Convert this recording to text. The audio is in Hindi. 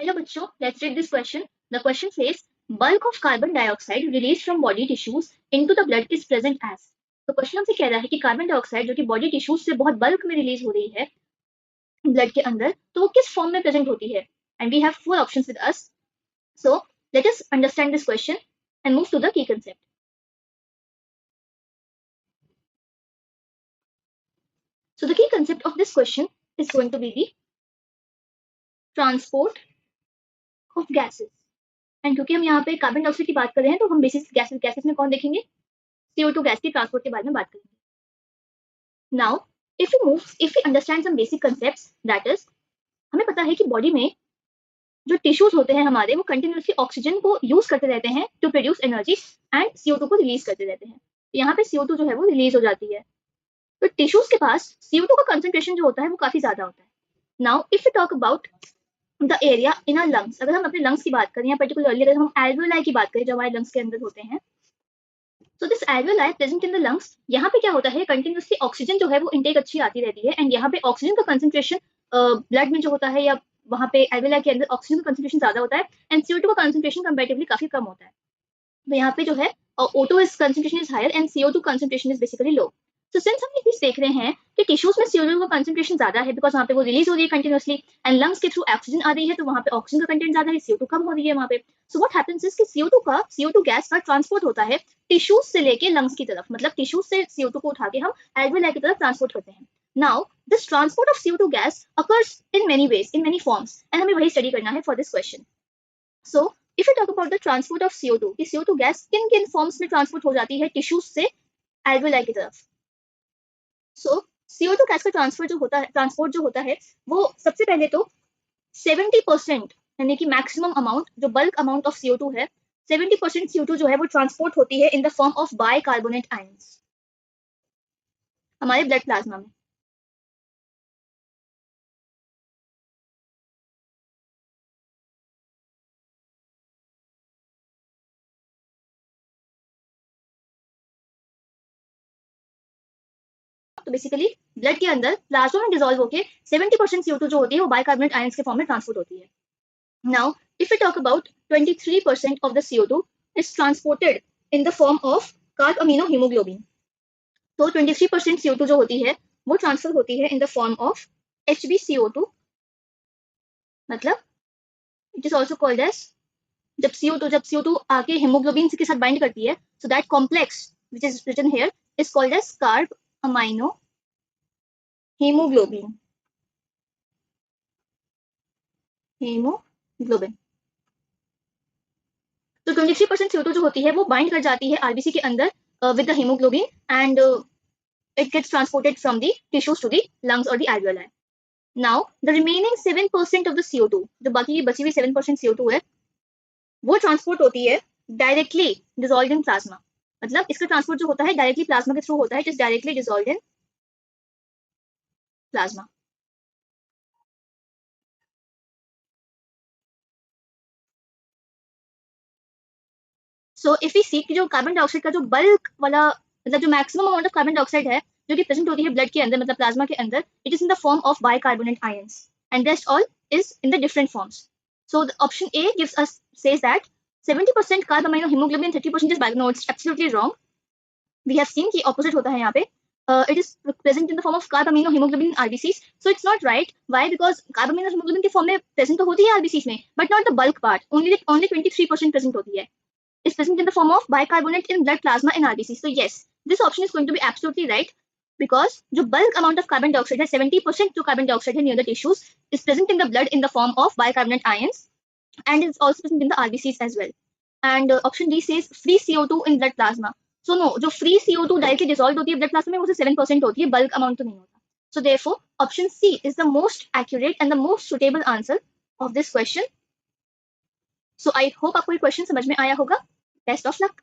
Hello बच्चों, let's read this question. The question says, bulk of carbon dioxide released from body tissues into the blood is present as. तो क्वेश्चन हमसे कह रहा है कि कार्बन डाइऑक्साइड जो कि बॉडी टिश्यूज से बहुत बल्क में रिलीज हो रही है ब्लड के अंदर, तो वो किस फॉर्म में प्रेजेंट होती है. And we have 4 options with us. So let us understand this question and move to the key concept. So the key concept of this question is going to be the transport of gases. And क्योंकि हम यहाँ पे कार्बन डाइऑक्साइड की बात कर रहे हैं तो हम बेसिस गैसेस में कौन देखेंगे, CO2 गैस की ट्रांसपोर्ट के बारे में बात करेंगे. Now if we understand some basic concepts, that is, हमें पता है कि बॉडी में जो टिश्यूज होते हैं हमारे, वो कंटिन्यूसली ऑक्सीजन को यूज करते रहते हैं to produce energy and CO2 को रिलीज करते रहते हैं. यहाँ पे CO2 जो है वो रिलीज हो जाती है. तो टिश्यूज के पास CO2 का कंसंट्रेशन जो होता है वो काफी ज्यादा होता है. Now if you talk about the area in our lungs, अगर हम अपने लंग्स की बात करें या पर्टिकुलरली अगर हम एल्वियोलाई की बात करें जो हमारे लंग्स के अंदर होते हैं, तो this alveoli present in the lungs, यहाँ पे क्या होता है, कंटिन्यूसली ऑक्सीजन जो है वो इनटेक अच्छी आती रहती है. एंड यहाँ पे ऑक्सीजन का कंसंट्रेशन ब्लड में जो होता है या वहाँ पे एल्वियोलाई के अंदर ऑक्सीजन का कंसंट्रेशन ज्यादा होता है एंड CO2 का कंसंट्रेशन कंपैरेटिवली काफी कम होता है. तो यहाँ पे जो है O2 is concentration is higher and CO2 concentration is basically low. तो सिंस हम ये देख रहे हैं कि टिश्यूज में CO2 का कंसंट्रेशन ज्यादा है बिकॉज वहाँ पे वो रिलीज हो रही है कंटिन्यूसली एंड लंग्स के थ्रू ऑक्सीजन आ रही है, तो वहाँ पे ऑक्सीजन का कंटेंट ज्यादा है, CO2 कम हो रही है वहाँ पे. सो व्हाट हैपेंस इज कि CO2 गैस का ट्रांसपोर्ट होता है टिश्यूज से लेके लंग्स की तरफ, मतलब टिश्यूज से CO2 को उठा के हम एल्वियोलाई की तरफ ट्रांसपोर्ट करते हैं. Now this transport of CO2 gas occurs in many ways, in many forms, and हमें वही स्टडी करना है for this question. So if you talk about the transport of CO2, कि CO2 गैस किन किन फॉर्म्स में ट्रांसपोर्ट हो जाती है टिश्यूज से एल्वियोलाई की तरफ. सो CO2 गैस का ट्रांसपोर्ट जो होता है वो सबसे पहले तो 70%, यानी कि मैक्सिमम अमाउंट, जो बल्क अमाउंट ऑफ CO2 है, 70% CO2 जो है वो ट्रांसपोर्ट होती है in the form of bicarbonate ions हमारे ब्लड प्लाज्मा में. तो बेसिकली ब्लड के अंदर प्लाज्मा में डिसॉल्व होके 70% CO2 जो होती है वो बाइकार्बोनेट आयंस के फॉर्म में ट्रांसपोर्ट होती है. Now, if we talk about 23% of the CO2 is transported in the form of carbaminohemoglobin. तो 23% CO2 जो होती है वो ट्रांसफर होती है in the form of HbCO2, मतलब it is also called as, जब CO2 आके हेमोग्लोबिन के साथ बाइंड करती है, so that complex which is written here is called as carbaminohemoglobin. तो 23% CO2 जो होती है वो बाइंड कर जाती है आरबीसी के अंदर with the haemoglobin and it gets transported from the tissues to the lungs or the alveoli. Now, the remaining 7% of the CO2, जो बाकी की बची हुई 7% CO2 है, वो ट्रांसपोर्ट होती है डायरेक्टली डिसॉल्व्ड इन प्लाज्मा. मतलब इसका ट्रांसपोर्ट जो होता है डायरेक्टली प्लाज्मा के थ्रू होता है, it is directly dissolved in plasma. So if we see कि जो कार्बन डाइऑक्साइड का जो बल्क वाला, मतलब जो maximum amount of carbon dioxide है जो कि प्रेजेंट होती है ब्लड के अंदर, मतलब प्लाज्मा के अंदर, it is in the form of bicarbonate ions and rest all is in the different forms. So option A gives us says that 70% carbaminohemoglobin, 30% is no, it's absolutely wrong. We have seen कि opposite होता है यहाँ पे. It is present in the form of carbaminohemoglobin in RBCs. So it's not right. Why? Because carbaminohemoglobin के form में present तो होती है RBCs में, but not the bulk part. Only 23% present होती है. Is present in the form of bicarbonate in blood plasma in RBCs. So yes, this option is going to be absolutely right because जो bulk amount of carbon dioxide है, 70% जो carbon dioxide है near the tissues is present in the blood in the form of bicarbonate ions and is also present in the RBCs as well. And option D says free CO2 in blood plasma. So no, जो free CO2 directly dissolved होती है blood plasma में वो 7% होती है, bulk amount तो नहीं होता. So therefore, option C is the most accurate and the most suitable answer of this question. So I hope आपको ये question समझ में आया होगा. Best of luck.